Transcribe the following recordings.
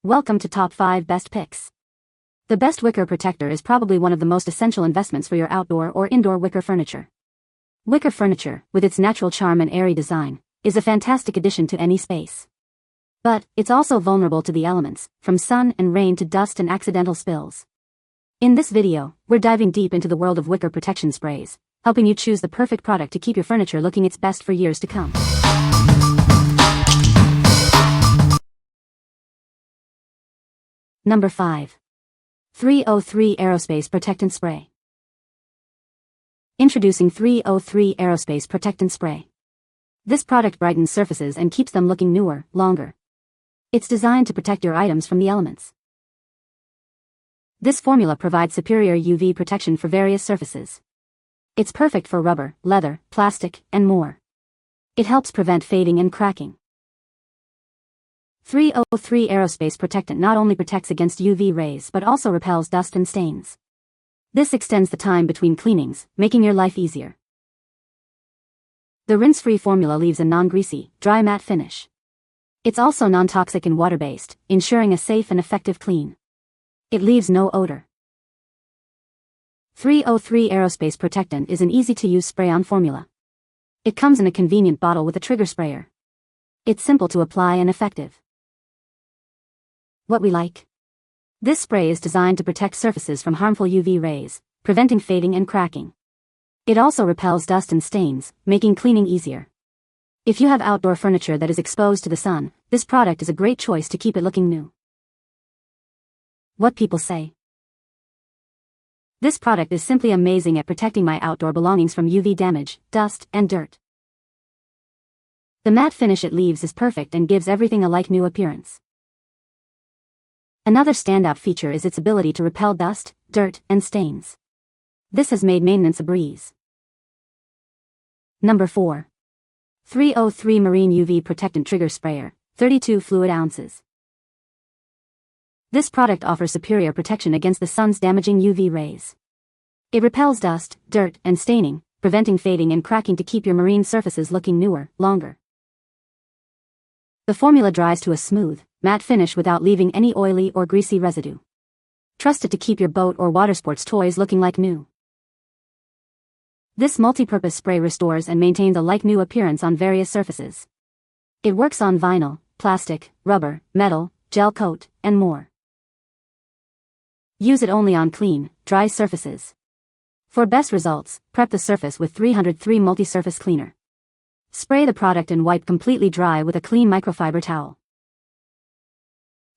Welcome to Top 5 Best Picks. The best wicker protector is probably one of the most essential investments for your outdoor or indoor wicker furniture. Wicker furniture, with its natural charm and airy design, is a fantastic addition to any space. But it's also vulnerable to the elements, from sun and rain to dust and accidental spills. In this video, we're diving deep into the world of wicker protection sprays, helping you choose the perfect product to keep your furniture looking its best for years to come. Number 5. 303 Aerospace Protectant Spray. Introducing 303 Aerospace Protectant Spray. This product brightens surfaces and keeps them looking newer, longer. It's designed to protect your items from the elements. This formula provides superior UV protection for various surfaces. It's perfect for rubber, leather, plastic, and more. It helps prevent fading and cracking. 303 Aerospace Protectant not only protects against UV rays but also repels dust and stains. This extends the time between cleanings, making your life easier. The rinse-free formula leaves a non-greasy, dry matte finish. It's also non-toxic and water-based, ensuring a safe and effective clean. It leaves no odor. 303 Aerospace Protectant is an easy-to-use spray-on formula. It comes in a convenient bottle with a trigger sprayer. It's simple to apply and effective. What we like. This spray is designed to protect surfaces from harmful UV rays, preventing fading and cracking. It also repels dust and stains, making cleaning easier. If you have outdoor furniture that is exposed to the sun, this product is a great choice to keep it looking new. What people say. This product is simply amazing at protecting my outdoor belongings from UV damage, dust, and dirt. The matte finish it leaves is perfect and gives everything a like-new appearance. Another standout feature is its ability to repel dust, dirt, and stains. This has made maintenance a breeze. Number 4. 303 Marine UV Protectant Trigger Sprayer, 32 fluid ounces. This product offers superior protection against the sun's damaging UV rays. It repels dust, dirt, and staining, preventing fading and cracking to keep your marine surfaces looking newer, longer. The formula dries to a smooth, matte finish without leaving any oily or greasy residue. Trust it to keep your boat or water sports toys looking like new. This multi-purpose spray restores and maintains a like-new appearance on various surfaces. It works on vinyl, plastic, rubber, metal, gel coat, and more. Use it only on clean, dry surfaces. For best results, prep the surface with 303 Multi-Surface Cleaner. Spray the product and wipe completely dry with a clean microfiber towel.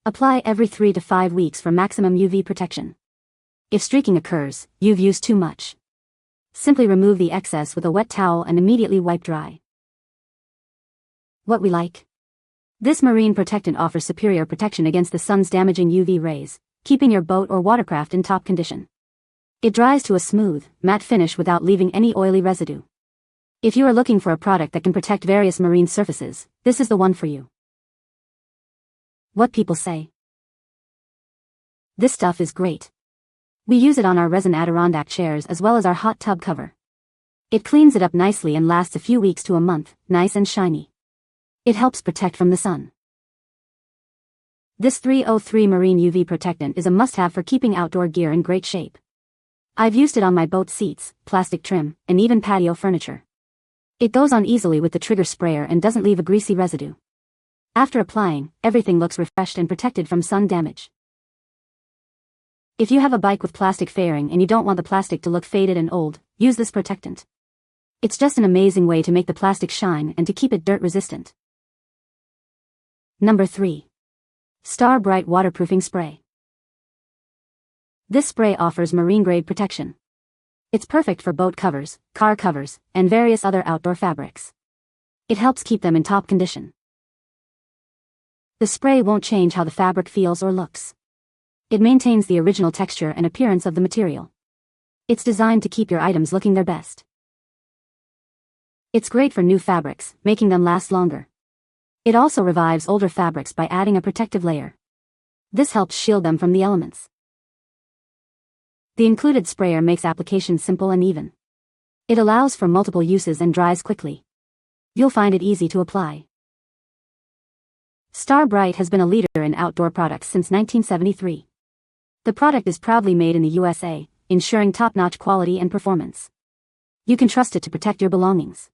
Apply every 3 to 5 weeks for maximum UV protection. If streaking occurs, you've used too much. Simply remove the excess with a wet towel and immediately wipe dry. What we like. This marine protectant offers superior protection against the sun's damaging UV rays, keeping your boat or watercraft in top condition. It dries to a smooth, matte finish without leaving any oily residue. If you are looking for a product that can protect various marine surfaces, this is the one for you. What people say. This stuff is great. We use it on our resin Adirondack chairs as well as our hot tub cover. It cleans it up nicely and lasts a few weeks to a month, nice and shiny. It helps protect from the sun. This 303 Marine UV Protectant is a must-have for keeping outdoor gear in great shape. I've used it on my boat seats, plastic trim, and even patio furniture. It goes on easily with the trigger sprayer and doesn't leave a greasy residue. After applying, everything looks refreshed and protected from sun damage. If you have a bike with plastic fairing and you don't want the plastic to look faded and old, use this protectant. It's just an amazing way to make the plastic shine and to keep it dirt resistant. Number 3. Star BRITE Waterproofing Spray. This spray offers marine-grade protection. It's perfect for boat covers, car covers, and various other outdoor fabrics. It helps keep them in top condition. The spray won't change how the fabric feels or looks. It maintains the original texture and appearance of the material. It's designed to keep your items looking their best. It's great for new fabrics, making them last longer. It also revives older fabrics by adding a protective layer. This helps shield them from the elements. The included sprayer makes application simple and even. It allows for multiple uses and dries quickly. You'll find it easy to apply. BRITE has been a leader in outdoor products since 1973. The product is proudly made in the USA, ensuring top-notch quality and performance. You can trust it to protect your belongings.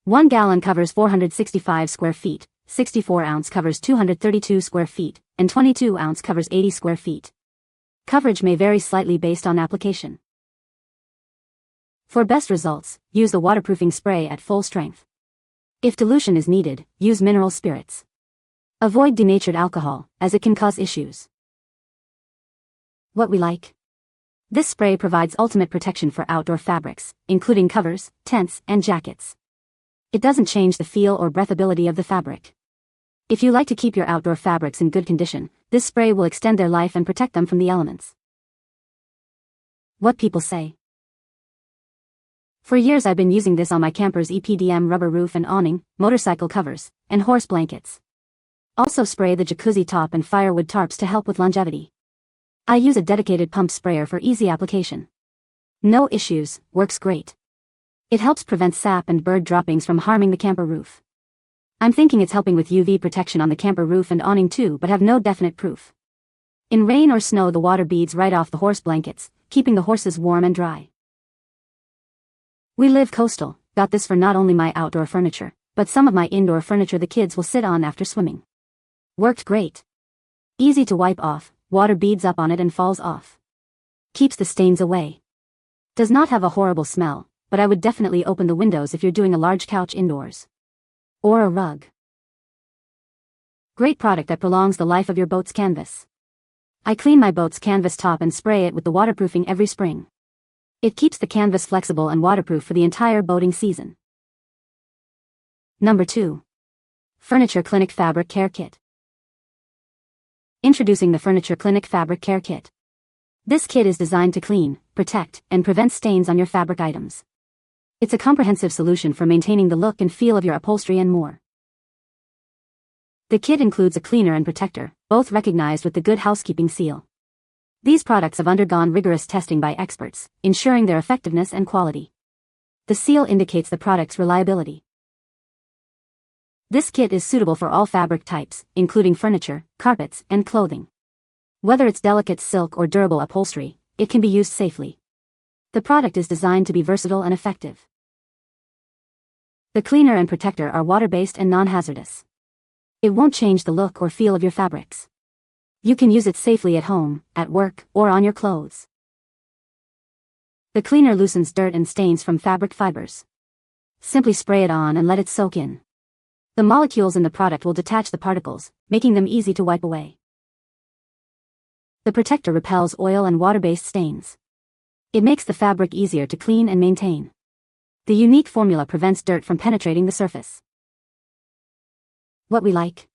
1 gallon covers 465 square feet, 64 ounce covers 232 square feet, and 22 ounce covers 80 square feet. Coverage may vary slightly based on application. For best results, use the waterproofing spray at full strength. If dilution is needed, use mineral spirits. Avoid denatured alcohol, as it can cause issues. What we like. This spray provides ultimate protection for outdoor fabrics, including covers, tents, and jackets. It doesn't change the feel or breathability of the fabric. If you like to keep your outdoor fabrics in good condition, this spray will extend their life and protect them from the elements. What people say. For years I've been using this on my camper's EPDM rubber roof and awning, motorcycle covers, and horse blankets. Also spray the jacuzzi top and firewood tarps to help with longevity. I use a dedicated pump sprayer for easy application. No issues, works great. It helps prevent sap and bird droppings from harming the camper roof. I'm thinking it's helping with UV protection on the camper roof and awning too, but have no definite proof. In rain or snow the water beads right off the horse blankets, keeping the horses warm and dry. We live coastal, got this for not only my outdoor furniture, but some of my indoor furniture the kids will sit on after swimming. Worked great. Easy to wipe off, water beads up on it and falls off. Keeps the stains away. Does not have a horrible smell, but I would definitely open the windows if you're doing a large couch indoors. Or a rug. Great product that prolongs the life of your boat's canvas. I clean my boat's canvas top and spray it with the waterproofing every spring. It keeps the canvas flexible and waterproof for the entire boating season. Number 2. Furniture Clinic Fabric Care Kit. Introducing the Furniture Clinic Fabric Care Kit. This kit is designed to clean, protect, and prevent stains on your fabric items. It's a comprehensive solution for maintaining the look and feel of your upholstery and more. The kit includes a cleaner and protector, both recognized with the Good Housekeeping seal. These products have undergone rigorous testing by experts, ensuring their effectiveness and quality. The seal indicates the product's reliability. This kit is suitable for all fabric types, including furniture, carpets, and clothing. Whether it's delicate silk or durable upholstery, it can be used safely. The product is designed to be versatile and effective. The cleaner and protector are water-based and non-hazardous. It won't change the look or feel of your fabrics. You can use it safely at home, at work, or on your clothes. The cleaner loosens dirt and stains from fabric fibers. Simply spray it on and let it soak in. The molecules in the product will detach the particles, making them easy to wipe away. The protector repels oil and water-based stains. It makes the fabric easier to clean and maintain. The unique formula prevents dirt from penetrating the surface. What we like.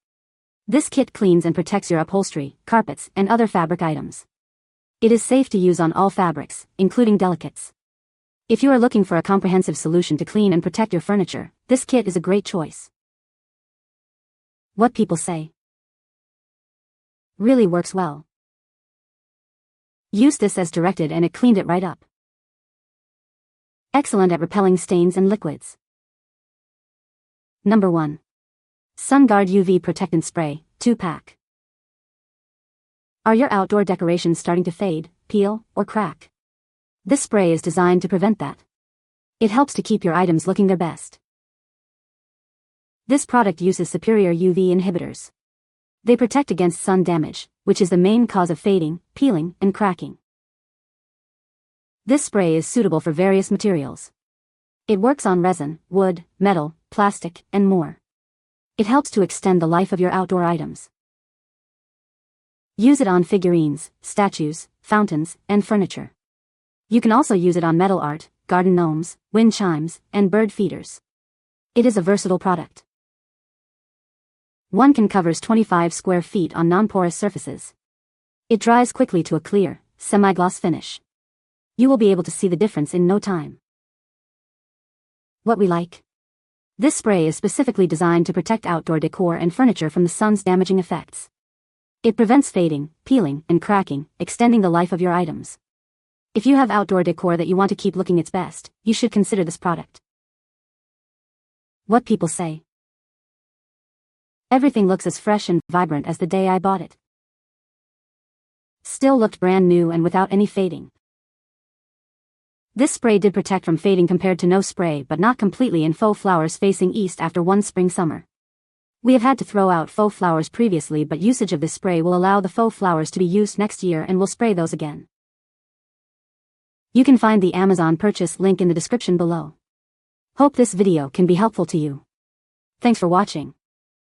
This kit cleans and protects your upholstery, carpets, and other fabric items. It is safe to use on all fabrics, including delicates. If you are looking for a comprehensive solution to clean and protect your furniture, this kit is a great choice. What people say. Really works well. Use this as directed and it cleaned it right up. Excellent at repelling stains and liquids. Number 1. SUNGUARD UV Protectant Spray, 2-pack. Are your outdoor decorations starting to fade, peel, or crack? This spray is designed to prevent that. It helps to keep your items looking their best. This product uses superior UV inhibitors. They protect against sun damage, which is the main cause of fading, peeling, and cracking. This spray is suitable for various materials. It works on resin, wood, metal, plastic, and more. It helps to extend the life of your outdoor items. Use it on figurines, statues, fountains, and furniture. You can also use it on metal art, garden gnomes, wind chimes, and bird feeders. It is a versatile product. One can covers 25 square feet on non-porous surfaces. It dries quickly to a clear, semi-gloss finish. You will be able to see the difference in no time. What we like. This spray is specifically designed to protect outdoor decor and furniture from the sun's damaging effects. It prevents fading, peeling, and cracking, extending the life of your items. If you have outdoor decor that you want to keep looking its best, you should consider this product. What people say. Everything looks as fresh and vibrant as the day I bought it. Still looked brand new and without any fading. This spray did protect from fading compared to no spray, but not completely in faux flowers facing east after one spring-summer. We have had to throw out faux flowers previously, but usage of this spray will allow the faux flowers to be used next year and we'll spray those again. You can find the Amazon purchase link in the description below. Hope this video can be helpful to you. Thanks for watching.